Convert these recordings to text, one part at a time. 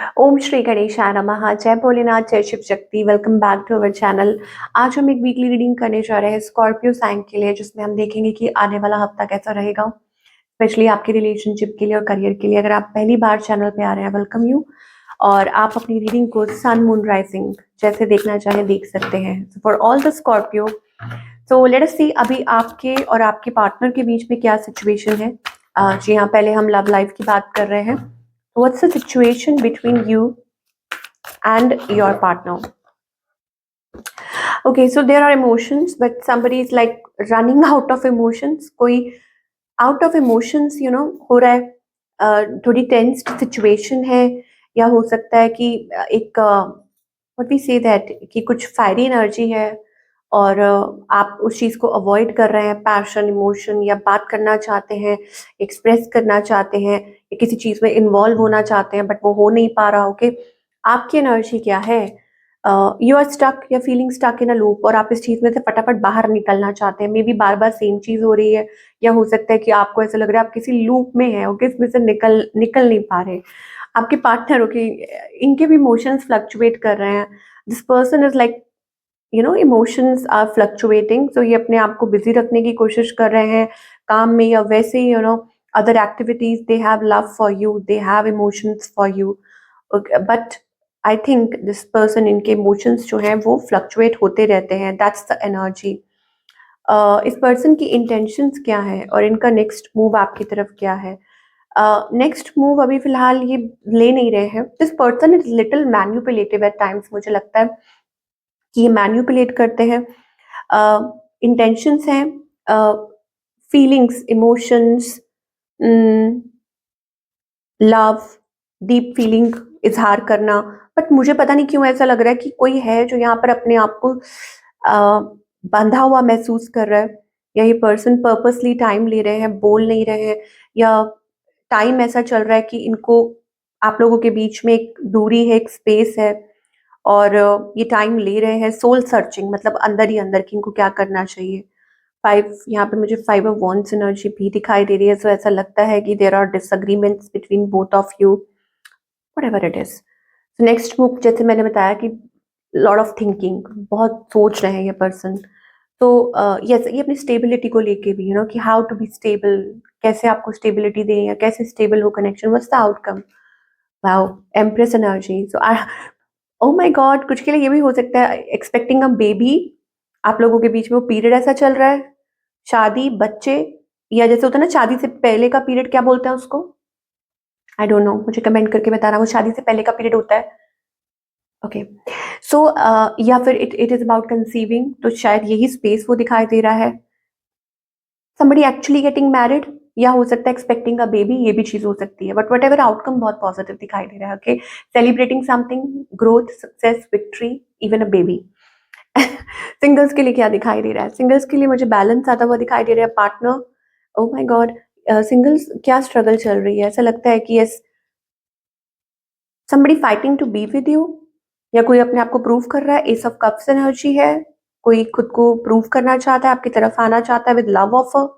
ओम श्री गणेशाय नमः। जय भोलेनाथ, जय Shiv Shakti. Welcome back to our channel. आज हम एक वीकली रीडिंग करने जा रहे हैं स्कॉर्पियो साइन के लिए, जिसमें हम देखेंगे कि आने वाला हफ्ता कैसा रहेगा, स्पेशली आपके रिलेशनशिप के लिए और करियर के लिए। अगर आप पहली बार चैनल पे आ रहे हैं, वेलकम यू। और आप अपनी रीडिंग को सन मून राइजिंग जैसे देखना चाहें देख सकते हैं। For all the Scorpio, so let us see अभी आपके और आपके पार्टनर के बीच में क्या सिचुएशन है। जी हाँ, पहले हम लव लाइफ की बात कर रहे हैं। What's the situation between you and your partner? Okay, so there are emotions, but somebody is like running out of emotions. कोई out of emotions, हो रहा है। थोड़ी टेंस्ड सिचुएशन है, या हो सकता है कि एक व्हाट वी से दैट कि कुछ फायरी एनर्जी है, और आप उस चीज़ को अवॉइड कर रहे हैं। पैशन, इमोशन, या बात करना चाहते हैं, एक्सप्रेस करना चाहते हैं, या किसी चीज़ में इन्वॉल्व होना चाहते हैं, बट वो हो नहीं पा रहा। ओके, आपकी एनर्जी क्या है? यू आर स्टक या feeling stuck in a loop, और आप इस चीज़ में से फटाफट बाहर निकलना चाहते हैं। मे बी बार बार सेम चीज़ हो रही है, या हो सकता है कि आपको ऐसा लग रहा है आप किसी लूप में हैं, ओके, इसमें से निकल निकल नहीं पा रहे। आपके पार्टनर, ओके, इनके भी इमोशंस फ्लक्चुएट कर रहे हैं। This person is like, emotions are fluctuating, तो ये अपने आप को बिजी रखने की कोशिश कर रहे हैं काम में, या वैसे ही other activities. They have love for you, they have emotions for you, but I think this person, इनके इमोशंस जो हैं वो फ्लक्चुएट होते रहते हैं। That's the energy. इस पर्सन की इंटेंशंस क्या है और इनका नेक्स्ट मूव आपकी तरफ क्या है? नेक्स्ट मूव अभी फिलहाल ये ले नहीं रहे हैं। This person is little manipulative at times. मुझे लगता है कि ये मैन्युपुलेट करते हैं। इंटेंशंस हैं, feelings, emotions, love, deep feeling इजहार करना। बट मुझे पता नहीं क्यों ऐसा लग रहा है कि कोई है जो यहाँ पर अपने आप को बंधा हुआ महसूस कर रहा है, या ये पर्सन पर्पसली टाइम ले रहे हैं, बोल नहीं रहे हैं, या टाइम ऐसा चल रहा है कि इनको, आप लोगों के बीच में एक दूरी है, एक स्पेस है, और ये टाइम ले रहे हैं सोल सर्चिंग, मतलब अंदर ही अंदर कि इनको क्या करना चाहिए। फाइव, यहाँ पे मुझे फाइव ऑफ वॉन्ड्स एनर्जी भी दिखाई दे रही है। सो ऐसा लगता है कि there are disagreements between both of you, whatever it is. Next move, जैसे मैंने बताया कि लॉट ऑफ थिंकिंग, बहुत सोच रहे हैं ये पर्सन। तो यस, ये अपनी स्टेबिलिटी को लेके भी, कि हाउ टू बी स्टेबल, कैसे आपको स्टेबिलिटी दें, या कैसे स्टेबल हो connection, what's the outcome. Wow, empress energy. So I, oh my God, कुछ के लिए ये भी हो सकता है एक्सपेक्टिंग अ बेबी। आप लोगों के बीच में वो पीरियड ऐसा चल रहा है, शादी, बच्चे, या जैसे होता है ना शादी से पहले का पीरियड, क्या बोलते हैं उसको, आई डोंट नो, मुझे कमेंट करके बताना। वो शादी से पहले का पीरियड होता है। ओके, सो या फिर it it is about conceiving, तो शायद यही स्पेस वो दिखाई दे रहा है। somebody एक्चुअली गेटिंग मैरिड, या हो सकता है एक्सपेक्टिंग अ बेबी, ये भी चीज हो सकती है। बट वट एवर आउटकम बहुत पॉजिटिव दिखाई दे रहा है। Okay, celebrating something, growth, success, victory, even a baby. Singles के लिए क्या दिखाई दे रहा है? सिंगल्स के लिए मुझे बैलेंस आता हुआ दिखाई दे रहा है। Partner, oh my god, singles क्या स्ट्रगल चल रही है? ऐसा लगता है कि yes, somebody fighting to be with you, या कोई अपने आप को प्रूव कर रहा है। एस ऑफ कप्स एनर्जी है, कोई खुद को प्रूव करना चाहता है, आपकी तरफ आना चाहता है विद लव ऑफर,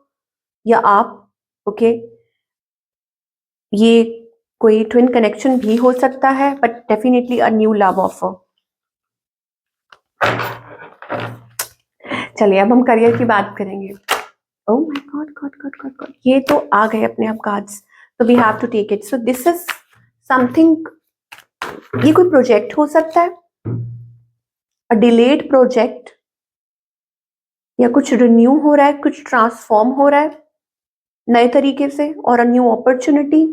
या आप, ओके, ये कोई ट्विन कनेक्शन भी हो सकता है, but definitely a new love offer. चलिए अब हम करियर की बात करेंगे। Oh my god god god god god, ये तो आ गए अपने आप कार्ड्स, तो we have to take it. So this is something, ये कोई प्रोजेक्ट हो सकता है, अ डिलेड प्रोजेक्ट, या कुछ रिन्यू हो रहा है, कुछ ट्रांसफॉर्म हो रहा है नए तरीके से, और अ न्यू अपॉर्चुनिटी,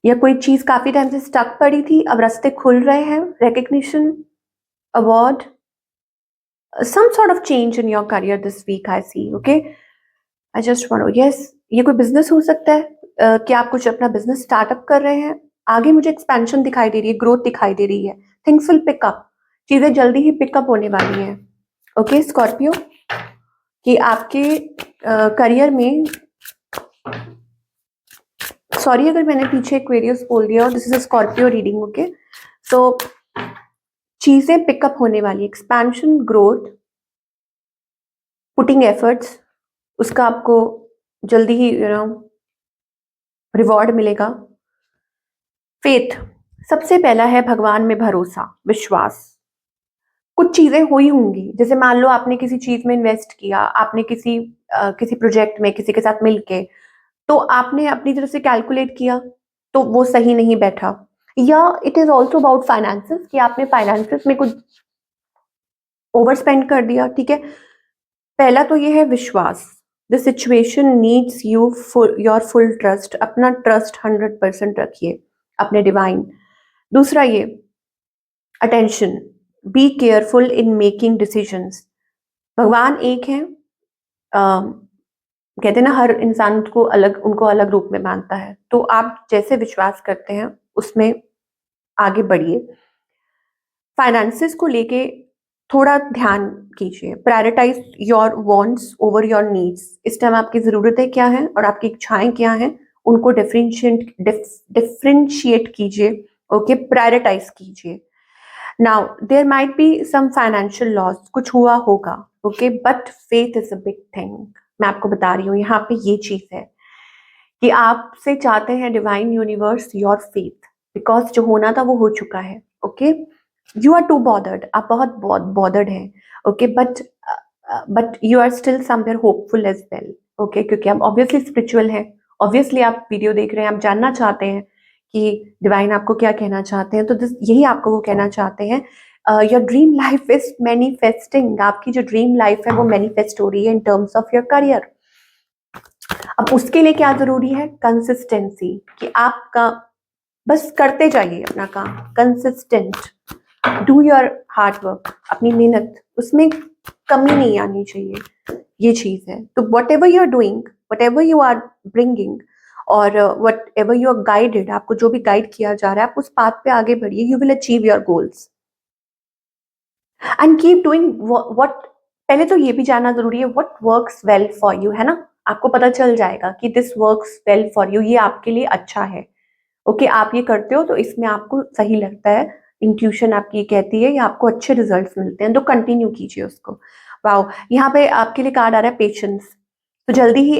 या कोई चीज काफी टाइम से स्टक पड़ी थी, अब रास्ते खुल रहे हैं, recognition, award, some sort of change in your career this week I see. Okay, I just want to, yes, ये कोई बिजनेस हो सकता है, कि आप कुछ अपना बिजनेस स्टार्टअप कर रहे हैं। आगे मुझे एक्सपेंशन दिखाई दे रही है, ग्रोथ दिखाई दे रही है, थिंग्स विल पिक अप, चीजें जल्दी ही पिकअप होने वाली हैं। ओके स्कॉर्पियो, कि आपके करियर में, सॉरी अगर मैंने पीछे एक्वेरियस बोल दिया, this is a Scorpio reading. Okay, so चीजें पिकअप होने वाली, एक्सपेंशन, ग्रोथ, पुटिंग एफर्ट्स, उसका आपको जल्दी ही रिवॉर्ड मिलेगा। फेथ, सबसे पहला है भगवान में भरोसा, विश्वास। कुछ चीजें हुई होंगी, जैसे मान लो आपने किसी चीज में इन्वेस्ट किया, आपने किसी प्रोजेक्ट में किसी के साथ मिलके, तो आपने अपनी तरफ से कैलकुलेट किया, तो वो सही नहीं बैठा। या it is also about finances, कि आपने फाइनेंसेस में कुछ ओवर स्पेंड कर दिया, ठीक है। पहला तो ये है विश्वास। The situation needs you your full trust, अपना ट्रस्ट 100% रखिए अपने डिवाइन। दूसरा ये attention, be careful in making decisions. भगवान एक है, कहते हैं ना हर इंसान को अलग, उनको अलग रूप में मानता है, तो आप जैसे विश्वास करते हैं उसमें आगे बढ़िए। फाइनेंसेस को लेके थोड़ा ध्यान कीजिए, prioritise your wants over your needs. इस टाइम आपकी ज़रूरतें क्या हैं और आपकी इच्छाएं क्या हैं, उनको डिफरेंशिएट कीजिए, ओके, प्रायोरिटाइज कीजिए। Now there might be some financial loss, कुछ हुआ होगा, okay, but faith is a big thing. मैं आपको बता रही हूँ यहाँ पे ये चीज है कि आपसे चाहते हैं divine universe your faith, because जो होना था वो हो चुका है, okay. You are too bothered, आप बहुत बहुत बॉदर्ड हैं, okay, but you are still somewhere hopeful as well, okay, क्योंकि आप ऑब्वियसली स्पिरिचुअल हैं। ऑब्वियसली आप वीडियो देख रहे हैं, आप जानना चाहते हैं कि डिवाइन आपको क्या कहना चाहते हैं, तो यही आपको वो कहना चाहते हैं। Your dream life is manifesting, आपकी जो ड्रीम लाइफ है वो मैनिफेस्ट हो रही है in terms of your career. अब उसके लिए क्या जरूरी है, कंसिस्टेंसी, कि आपका बस करते जाइए अपना काम, consistent, do your hard work, अपनी मेहनत, उसमें कमी नहीं आनी चाहिए, ये चीज है। तो whatever you are doing, whatever you are bringing, और whatever you are guided, आपको जो भी गाइड किया जा रहा है, आप उस पाथ पे आगे बढ़िए, you will achieve your goals and keep doing what. पहले तो ये भी जानना जरूरी है what works well for you, है ना। आपको पता चल जाएगा कि this works well for you, ये आपके लिए अच्छा है, ओके, आप ये करते हो तो इसमें आपको सही लगता है, इंट्यूशन आपकी ये कहती है, या आपको अच्छे रिजल्ट्स मिलते हैं, तो कंटिन्यू कीजिए उसको। वाओ, यहाँ पे आपके लिए कार्ड आ रहा है पेशेंस। तो जल्दी ही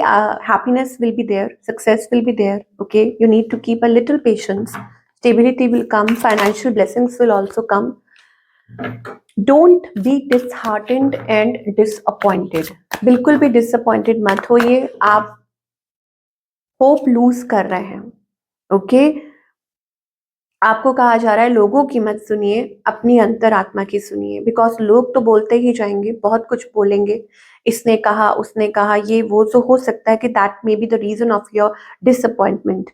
happiness will be there, success will be there, okay, you need to keep a little patience, stability will come, financial blessings will also come. Don't be disheartened and disappointed, बिल्कुल भी disappointed मत होइए, आप hope loose कर रहे हैं, okay. आपको कहा जा रहा है लोगों की मत सुनिए, अपनी अंतरात्मा की सुनिए, बिकॉज लोग तो बोलते ही जाएंगे, बहुत कुछ बोलेंगे, इसने कहा उसने कहा ये वो, तो हो सकता है कि that may be the reason of your disappointment.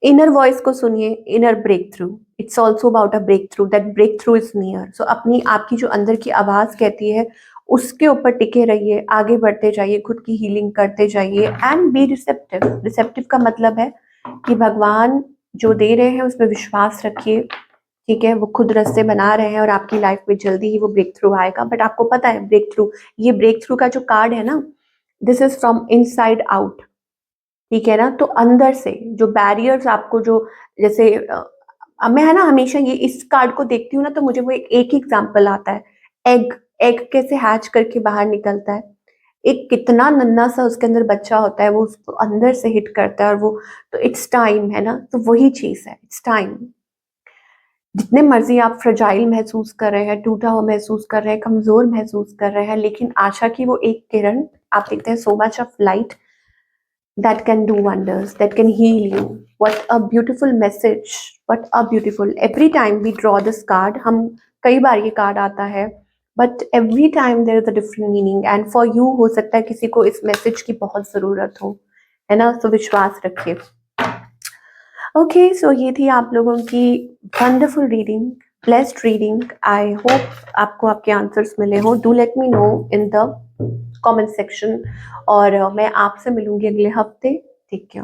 Inner voice को सुनिए, inner breakthrough, it's also about a breakthrough, that breakthrough is near. So अपनी आपकी जो अंदर की आवाज कहती है उसके ऊपर टिके रहिए, आगे बढ़ते जाइए, खुद की हीलिंग करते जाइए एंड बी रिसेप्टिव। रिसेप्टिव का मतलब है कि भगवान जो दे रहे हैं उसमें विश्वास रखिए, ठीक है, वो खुद रास्ते बना रहे हैं और आपकी लाइफ में जल्दी ही वो ब्रेक थ्रू आएगा। बट आपको पता है ब्रेक थ्रू, ये ब्रेक थ्रू का जो कार्ड है ना, this is from inside out, ठीक है ना। तो अंदर से जो बैरियर्स आपको जो, जैसे मैं है ना हमेशा ये इस कार्ड को देखती हूँ ना, तो मुझे वो एक ही एग्जाम्पल आता है, एग। एग कैसे हैच करके बाहर निकलता है, एक कितना नन्हा सा उसके अंदर बच्चा होता है, वो उसको अंदर से हिट करता है, और वो, तो इट्स टाइम, है ना, तो वही चीज है, इट्स टाइम। जितने मर्जी आप फ्रजाइल महसूस कर रहे हैं, टूटा हुआ महसूस कर रहे हैं, कमजोर महसूस कर रहे हैं, लेकिन आशा की वो एक किरण, आप देखते हैं so much of light that can do wonders, that can heal you. What a beautiful message, what a beautiful. Every time we draw this card, हम कई बार ये कार्ड आता है, but every time there is a different meaning, and for you हो सकता है किसी को इस मैसेज की बहुत ज़रूरत हो, है ना, तो विश्वास रखिए। ओके, सो ये थी आप लोगों की wonderful reading, blessed reading. I hope आपको आपके आंसर्स मिले हो। Do let me know in the comment section, और मैं आपसे मिलूंगी अगले हफ्ते। ठीक है।